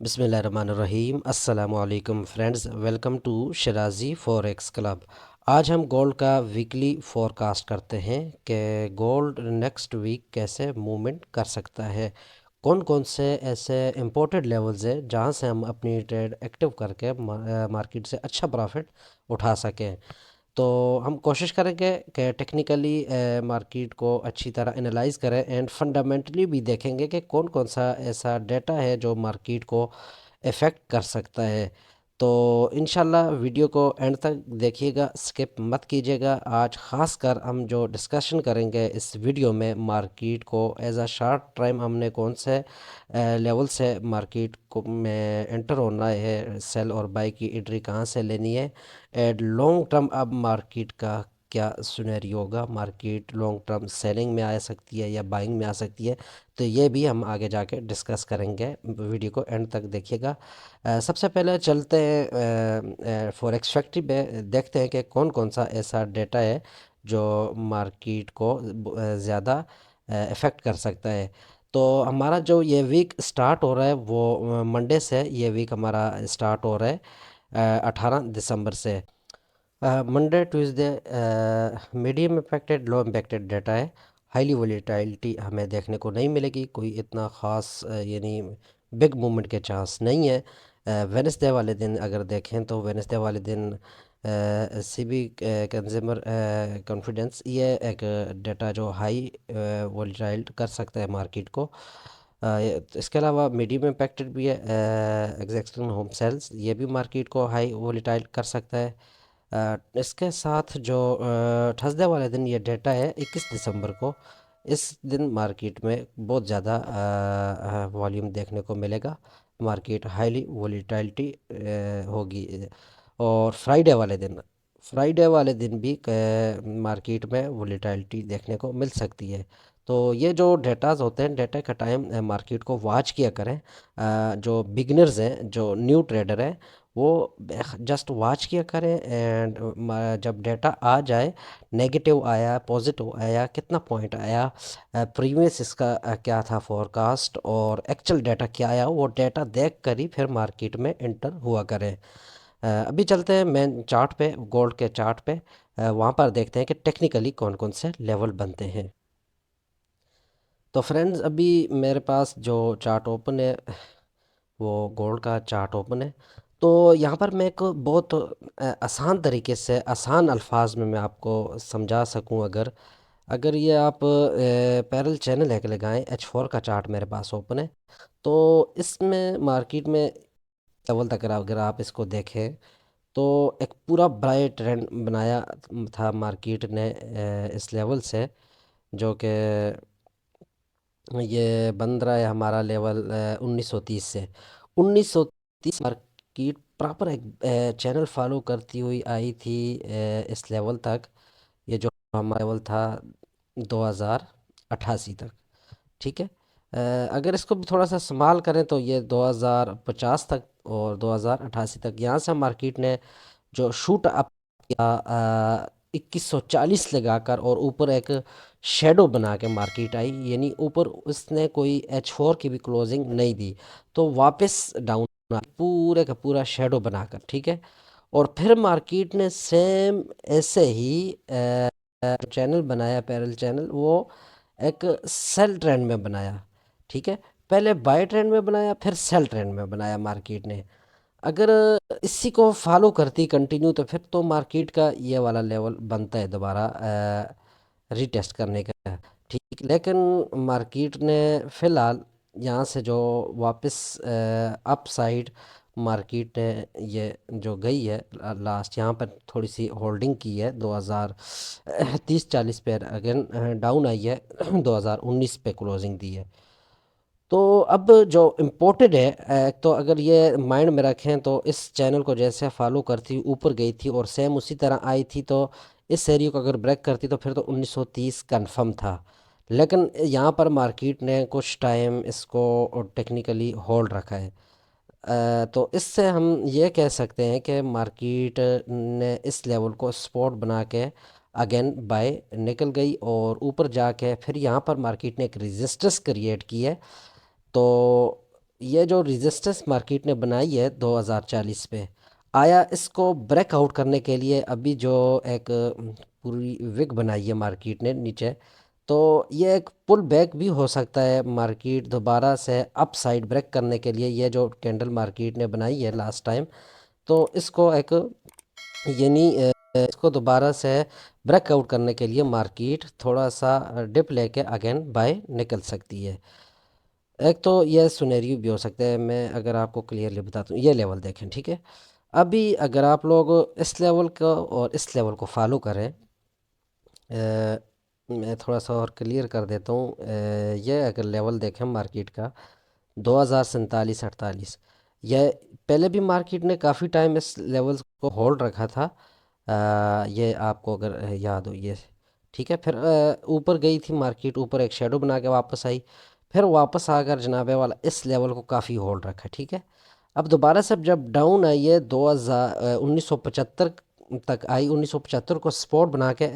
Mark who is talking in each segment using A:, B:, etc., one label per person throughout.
A: बिस्मिल्लाहिर्रहमानिर्रहीम अस्सलामु अलैकुम friends, welcome to Sharaji forex club. आज हम गोल्ड का वीकली फोरकास्ट करते हैं कि गोल्ड नेक्स्ट वीक कैसे मूवमेंट कर सकता है। कौन कौन से ऐसे इंपॉर्टेंट लेवल्स हैं जहां से हम अपनी ट्रेड एक्टिव करके मार्केट से अच्छा प्रॉफिट उठा सकें। तो हम कोशिश करेंगे कि टेक्निकली मार्केट को अच्छी तरह एनालाइज करें एंड फंडामेंटली भी देखेंगे कि कौन कौन सा ऐसा डेटा है जो मार्केट को इफ़ेक्ट कर सकता है। तो इंशाल्लाह वीडियो को एंड तक देखिएगा, स्किप मत कीजिएगा। आज ख़ास कर हम जो डिस्कशन करेंगे इस वीडियो में मार्केट को एज अ शॉर्ट टाइम हमने कौन से लेवल से मार्केट को में एंटर होना है, सेल और बाई की एंट्री कहाँ से लेनी है, एंड लॉन्ग टर्म अब मार्केट का क्या सिनेरियो होगा, मार्केट लॉन्ग टर्म सेलिंग में आ सकती है या बाइंग में आ सकती है। तो ये भी हम आगे जाके डिस्कस करेंगे, वीडियो को एंड तक देखिएगा। सबसे पहले चलते हैं फॉरेक्स फैक्ट्री पे, देखते हैं कि कौन कौन सा ऐसा डेटा है जो मार्केट को ज़्यादा इफ़ेक्ट कर सकता है। तो हमारा जो ये वीक स्टार्ट हो रहा है वो मंडे से ये वीक हमारा स्टार्ट हो रहा है 18 दिसंबर से। मंडे ट्यूसडे मीडियम इम्पैक्टेड लो इम्पैक्टेड डाटा है। हाईली वोलेटिलिटी हमें देखने को नहीं मिलेगी, कोई इतना ख़ास यानी बिग मूवमेंट के चांस नहीं है। वेनसडे वाले दिन अगर देखें तो वेनसडे वाले दिन सीबी कंज्यूमर कॉन्फिडेंस, ये एक डाटा जो हाई वोलेटाइल कर सकता है मार्केट को। इसके अलावा मीडियम इम्पैक्टेड भी है एग्जैक्शन होम सेल्स, ये भी मार्केट को हाई वोलेटाइल कर सकता है। इसके साथ जो थर्सडे वाले दिन ये डेटा है 21 दिसंबर को, इस दिन मार्केट में बहुत ज़्यादा वॉल्यूम देखने को मिलेगा, मार्केट हाईली वोलेटिलिटी होगी। और फ्राइडे वाले दिन भी मार्केट में वोलेटिलिटी देखने को मिल सकती है। तो ये जो डेटाज होते हैं, डेटा का टाइम मार्केट को वॉच किया करें। जो बिगनर्स हैं, जो न्यू ट्रेडर हैं, वो जस्ट वॉच किया करें एंड जब डेटा आ जाए, नेगेटिव आया पॉजिटिव आया, कितना पॉइंट आया, प्रीवियस इसका क्या था फोरकास्ट और एक्चुअल डेटा क्या आया, वो डेटा देख कर ही फिर मार्केट में एंटर हुआ करें। अभी चलते हैं मेन चार्ट पे, गोल्ड के चार्ट पे। वहाँ पर देखते हैं कि टेक्निकली कौन कौन से लेवल बनते हैं। तो फ्रेंड्स, अभी मेरे पास जो चार्ट ओपन है वो गोल्ड का चार्ट ओपन है। तो यहाँ पर मैं एक बहुत आसान तरीके से, आसान अल्फाज में मैं आपको समझा सकूँ, अगर अगर ये आप पैरल चैनल है कि लगाएं, H4 का चार्ट मेरे पास ओपन है। तो इसमें मार्केट में लेवल तक अगर आप इसको देखें तो एक पूरा ब्राइट ट्रेंड बनाया था मार्केट ने इस लेवल से, जो कि ये बन रहा है हमारा लेवल 1930 से। 1930 मार्केट प्रॉपर एक चैनल फॉलो करती हुई आई थी इस लेवल तक। ये जो हमारा लेवल था 2088 तक, ठीक है। अगर इसको भी थोड़ा सा संभाल करें तो ये 2050 तक और 2088 तक, यहाँ से मार्केट ने जो शूट अप किया 2140 लगाकर और ऊपर एक शेडो बना के मार्केट आई, यानी ऊपर उसने कोई H4 की भी क्लोजिंग नहीं दी, तो वापस डाउन पूरे का पूरा शेडो बनाकर, ठीक है। और फिर मार्केट ने सेम ऐसे ही चैनल बनाया, पैरेलल चैनल, वो एक सेल ट्रेंड में बनाया, ठीक है। पहले बाय ट्रेंड में बनाया, फिर सेल ट्रेंड में बनाया मार्केट ने। अगर इसी को फॉलो करती कंटिन्यू तो फिर तो मार्केट का ये वाला लेवल बनता है दोबारा रीटेस्ट करने का, ठीक। लेकिन मार्केट ने फिलहाल यहाँ से जो वापस अप साइड मार्केट ने ये जो गई है लास्ट, यहाँ पर थोड़ी सी होल्डिंग की है 2030-40 पे, अगेन डाउन आई है 2019 पे क्लोजिंग दी है। तो अब जो इम्पोर्टेड है, तो अगर ये माइंड में रखें तो इस चैनल को जैसे फॉलो करती ऊपर गई थी और सेम उसी तरह आई थी, तो इस एरिया को अगर ब्रेक करती तो फिर तो 1930 कंफर्म था। लेकिन यहाँ पर मार्केट ने कुछ टाइम इसको टेक्निकली होल्ड रखा है। तो इससे हम ये कह सकते हैं कि मार्केट ने इस लेवल को सपोर्ट बना के अगेन बाय निकल गई और ऊपर जाके फिर यहाँ पर मार्केट ने एक रेजिस्टेंस क्रिएट की है। तो ये जो रेजिस्टेंस मार्केट ने बनाई है 2040 पे, आया इसको ब्रेकआउट करने के लिए अभी जो एक पूरी विग बनाई है मार्केट ने नीचे, तो ये एक पुल बैक भी हो सकता है मार्केट दोबारा से अप साइड ब्रेक करने के लिए। ये जो कैंडल मार्केट ने बनाई है लास्ट टाइम, तो इसको एक यानी इसको दोबारा से ब्रेकआउट करने के लिए मार्केट थोड़ा सा डिप लेके अगेन बाय निकल सकती है। एक तो ये सुनेरियो भी हो सकता है। मैं अगर आपको क्लियरली बताता हूँ, ये लेवल देखें, ठीक है। अभी अगर आप लोग इस लेवल को और इस लेवल को फॉलो करें, मैं थोड़ा सा और क्लियर कर देता हूँ। ये अगर लेवल देखें मार्केट का 2047-48, ये पहले भी मार्केट ने काफ़ी टाइम इस लेवल को होल्ड रखा था। ये आपको अगर याद हो ये, ठीक है। फिर ऊपर गई थी मार्केट, ऊपर एक शेडो बना के वापस आई, फिर वापस आकर जनाबे वाला इस लेवल को काफ़ी होल्ड रखा, ठीक है। अब दोबारा से जब डाउन आई है 1975 तक आई, 1975 को सपोर्ट बना के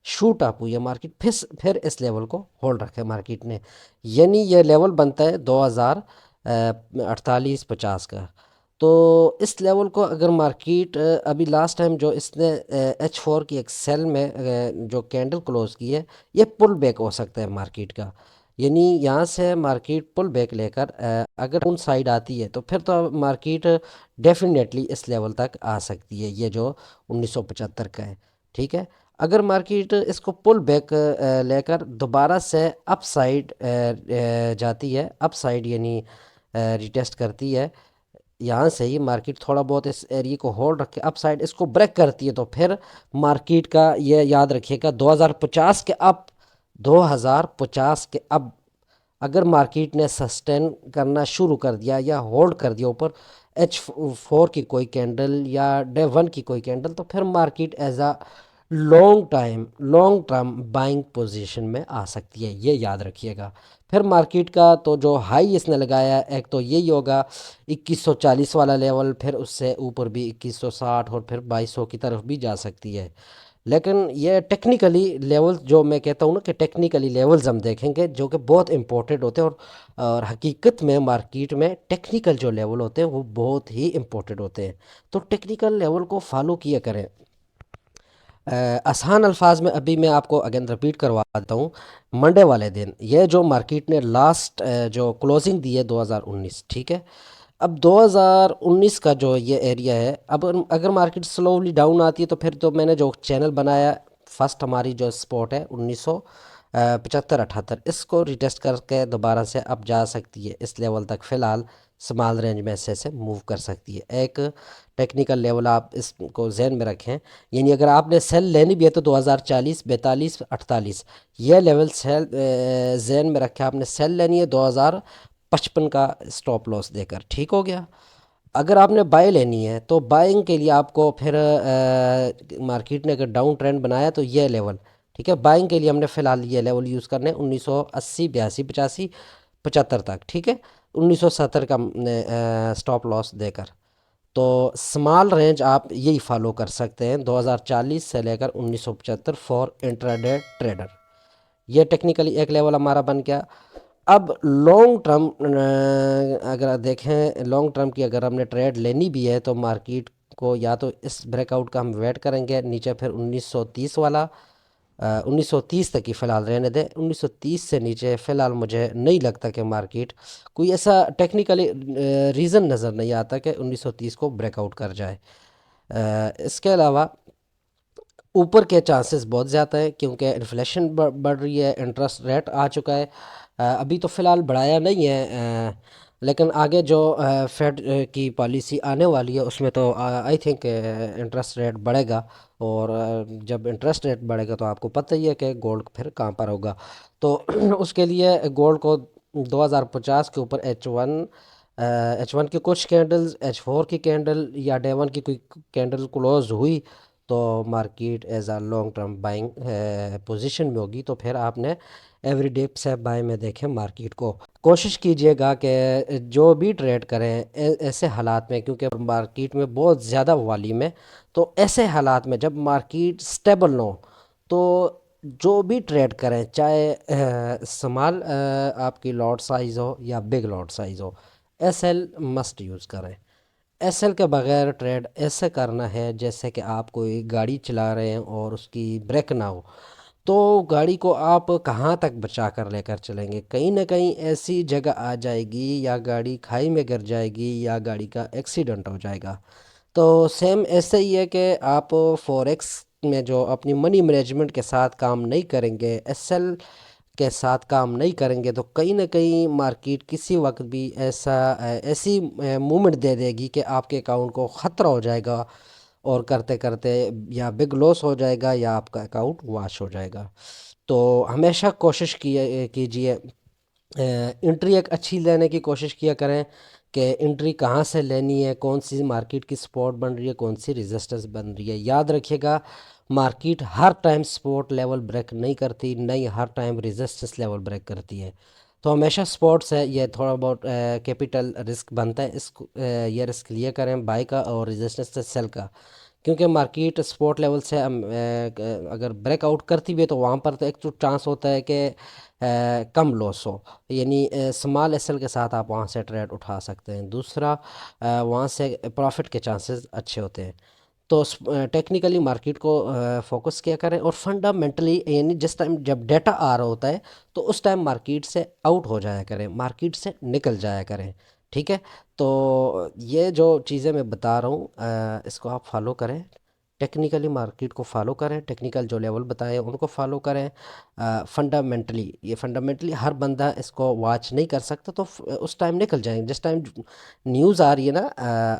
A: शूट अप हुई है मार्केट, फिर इस लेवल को होल्ड रखा है मार्केट ने। यानी ये लेवल बनता है 2048-50 का। तो इस लेवल को अगर मार्केट अभी लास्ट टाइम जो इसने H4 की एक सेल में जो कैंडल क्लोज की है, ये पुल बैक हो सकता है मार्केट का। यानी यहाँ से मार्केट पुल बैक लेकर अगर उन साइड आती है तो फिर तो मार्केट डेफिनेटली इस लेवल तक आ सकती है, ये जो 1975 का है, ठीक है। अगर मार्केट इसको पुल बैक लेकर दोबारा से अप साइड जाती है, अप साइड यानी रिटेस्ट करती है, यहाँ से ही मार्केट थोड़ा बहुत इस एरिया को होल्ड रख के अप साइड इसको ब्रेक करती है, तो फिर मार्केट का ये याद रखिएगा 2050 के अब, 2050 के अब अगर मार्केट ने सस्टेन करना शुरू कर दिया या होल्ड कर दिया ऊपर H4 की कोई कैंडल या डे 1 की कोई कैंडल, तो फिर market as a long term buying position में आ सकती है, ये याद रखिएगा। फिर मार्केट का तो जो हाई इसने लगाया है, एक तो यही होगा 2140 वाला लेवल, फिर उससे ऊपर भी 2160 और फिर 2200 की तरफ भी जा सकती है। लेकिन ये टेक्निकली लेवल्स, जो मैं कहता हूँ ना कि टेक्निकली लेवल्स हम देखेंगे जो कि बहुत इंपॉर्टेंट होते हैं, और हकीकत में मार्केट में टेक्निकल जो लेवल होते हैं वो बहुत ही इंपॉर्टेंट होते हैं। तो टेक्निकल लेवल को फॉलो किया करें। आसान अल्फाज में अभी मैं आपको अगेन रिपीट करवा देता हूँ। मंडे वाले दिन ये जो मार्केट ने लास्ट जो क्लोजिंग दी है 2019, ठीक है। अब 2019 का जो ये एरिया है, अब अगर मार्केट स्लोली डाउन आती है तो फिर तो मैंने जो चैनल बनाया, फर्स्ट हमारी जो स्पॉट है 1975-78, इसको रिटेस्ट करके दोबारा से अब जा सकती है इस लेवल तक। फ़िलहाल स्मॉल रेंज में से मूव कर सकती है। एक टेक्निकल लेवल आप इसको जहन में रखें। यानी अगर आपने सेल लेनी भी है तो 2040, 42, 48, ये लेवल सेल जहन में रखें। आपने सेल लेनी है 2055 का स्टॉप लॉस देकर, ठीक हो गया। अगर आपने बाय लेनी है तो बाइंग के लिए आपको फिर मार्केट ने अगर डाउन ट्रेंड बनाया तो ये लेवल, ठीक है। बाइंग के लिए हमने फ़िलहाल ये लेवल यूज़ करने हैं 1980, 82, 85, 75 तक, ठीक है। 1970 का स्टॉप लॉस देकर, तो स्मॉल रेंज आप यही फॉलो कर सकते हैं 2040 से लेकर 1975 फॉर इंट्राडे ट्रेडर। ये टेक्निकली एक लेवल हमारा बन गया। अब लॉन्ग टर्म अगर देखें, लॉन्ग टर्म की अगर हमने ट्रेड लेनी भी है तो मार्केट को या तो इस ब्रेकआउट का हम वेट करेंगे नीचे, फिर 1930 वाला, 1930 तक ही फ़िलहाल रहने दें। 1930 से नीचे फ़िलहाल मुझे नहीं लगता कि मार्केट कोई ऐसा टेक्निकली रीज़न नज़र नहीं आता कि 1930 को ब्रेकआउट कर जाए। इसके अलावा ऊपर के चांसेस बहुत ज़्यादा है क्योंकि इन्फ्लेशन बढ़ रही है, इंटरेस्ट रेट आ चुका है। अभी तो फ़िलहाल बढ़ाया नहीं है, लेकिन आगे जो फेड की पॉलिसी आने वाली है उसमें तो आई थिंक इंटरेस्ट रेट बढ़ेगा। और जब इंटरेस्ट रेट बढ़ेगा तो आपको पता ही है कि गोल्ड फिर कहाँ पर होगा। तो उसके लिए गोल्ड को 2050 के ऊपर H1 की कुछ कैंडल्स, H4 की कैंडल या डे 1 की कोई कैंडल क्लोज हुई तो मार्केट एज आ लॉन्ग टर्म बाइंग पोजीशन में होगी। तो फिर आपने एवरी डे से बाय में देखें मार्केट को। कोशिश कीजिएगा कि जो भी ट्रेड करें ऐसे हालात में, क्योंकि मार्केट में बहुत ज़्यादा वॉल्यूम है, तो ऐसे हालात में जब मार्केट स्टेबल ना हो तो जो भी ट्रेड करें, चाहे स्मॉल आपकी लॉट साइज़ हो या बिग लॉट साइज़ हो, एस एल मस्ट यूज़ करें। एस एल के बगैर ट्रेड ऐसे करना है जैसे कि आप कोई गाड़ी चला रहे हैं और उसकी ब्रेक ना हो, तो गाड़ी को आप कहाँ तक बचा कर लेकर चलेंगे? कहीं ना कहीं ऐसी जगह आ जाएगी, या गाड़ी खाई में गिर जाएगी, या गाड़ी का एक्सीडेंट हो जाएगा। तो सेम ऐसे ही है कि आप फॉरेक्स में जो अपनी मनी मैनेजमेंट के साथ काम नहीं करेंगे, एसएल के साथ काम नहीं करेंगे, तो कहीं ना कहीं मार्केट किसी वक्त भी ऐसी मूवमेंट दे देगी कि आपके अकाउंट को ख़तरा हो जाएगा, और करते करते या बिग लॉस हो जाएगा या आपका अकाउंट वॉश हो जाएगा। तो हमेशा कोशिश कीजिए, एंट्री एक अच्छी लेने की कोशिश किया करें कि एंट्री कहाँ से लेनी है, कौन सी मार्केट की सपोर्ट बन रही है, कौन सी रेजिस्टेंस बन रही है। याद रखिएगा, मार्केट हर टाइम सपोर्ट लेवल ब्रेक नहीं करती, नहीं हर टाइम रेजिस्टेंस लेवल ब्रेक करती है। तो हमेशा सपोर्ट्स है, ये थोड़ा बहुत कैपिटल रिस्क बनता है, इसको ये रिस्क लिए करें बाई का और रेजिस्टेंस से सेल का। क्योंकि मार्केट सपोर्ट लेवल से अगर ब्रेकआउट करती भी है, तो वहाँ पर तो एक तो चांस होता है कि कम लॉस हो, यानी स्मॉल एसएल के साथ आप वहाँ से ट्रेड उठा सकते हैं। दूसरा, वहाँ से प्रॉफिट के चांसेस अच्छे होते हैं। तो टेक्निकली मार्केट को फोकस किया करें, और फंडामेंटली यानी जिस टाइम जब डेटा आ रहा होता है, तो उस टाइम मार्केट से आउट हो जाया करें, मार्केट से निकल जाया करें। ठीक है। तो ये जो चीज़ें मैं बता रहा हूँ, इसको आप फॉलो करें। टेक्निकली मार्केट को फॉलो करें, टेक्निकल जो लेवल बताए उनको फॉलो करें। फंडामेंटली, ये फंडामेंटली हर बंदा इसको वॉच नहीं कर सकता, तो उस टाइम निकल जाएंगे जिस टाइम न्यूज़ आ रही है ना।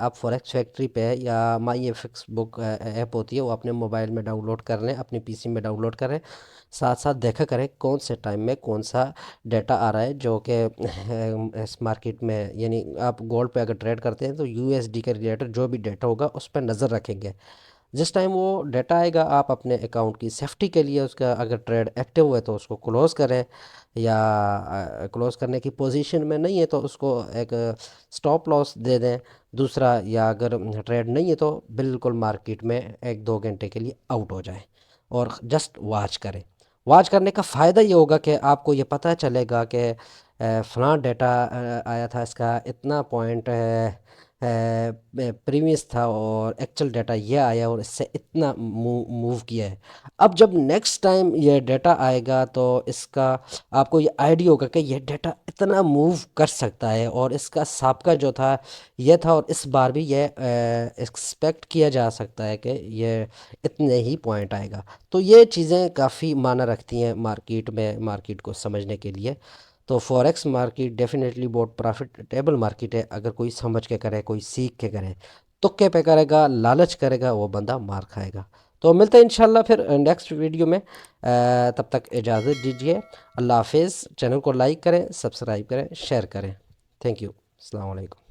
A: आप फॉरेक्स फैक्ट्री पे या माई एफ एक्स बुक ऐप होती है, वो अपने मोबाइल में डाउनलोड कर लें, अपनी पीसी में डाउनलोड करें। साथ साथ देखा करें कौन से टाइम में कौन सा डाटा आ रहा है, जो कि इस मार्केट में, यानी आप गोल्ड पे अगर ट्रेड करते हैं तो यूएसडी के रिलेटेड जो भी डाटा होगा उस पर नज़र रखेंगे। जिस टाइम वो डाटा आएगा, आप अपने अकाउंट की सेफ्टी के लिए उसका, अगर ट्रेड एक्टिव हुआ है तो उसको क्लोज़ करें, या क्लोज़ करने की पोजीशन में नहीं है तो उसको एक स्टॉप लॉस दे दें। दूसरा, या अगर ट्रेड नहीं है तो बिल्कुल मार्केट में 1-2 घंटे के लिए आउट हो जाए, और जस्ट वॉच करें। वॉच करने का फ़ायदा ये होगा कि आपको ये पता चलेगा कि फ़लाँ डाटा आया था, इसका इतना पॉइंट प्रीवियस था, और एक्चुअल डाटा ये आया और इससे इतना मूव किया है। अब जब नेक्स्ट टाइम ये डाटा आएगा, तो इसका आपको ये आइडिया होगा कि ये डाटा इतना मूव कर सकता है, और इसका साबका जो था ये था, और इस बार भी ये एक्सपेक्ट किया जा सकता है कि ये इतने ही पॉइंट आएगा। तो ये चीज़ें काफ़ी मायने रखती हैं मार्केट में, मार्केट को समझने के लिए। तो फॉरेक्स मार्केट डेफिनेटली बहुत प्रॉफिटेबल मार्केट है, अगर कोई समझ के करे, कोई सीख के करे। तुक्के पे करेगा, लालच करेगा, वो बंदा मार खाएगा। तो मिलते हैं इंशाल्लाह फिर नेक्स्ट वीडियो में। तब तक इजाज़त दीजिए। अल्लाह हाफिज़। चैनल को लाइक करें, सब्सक्राइब करें, शेयर करें। Thank you. अस्सलाम वालेकुम।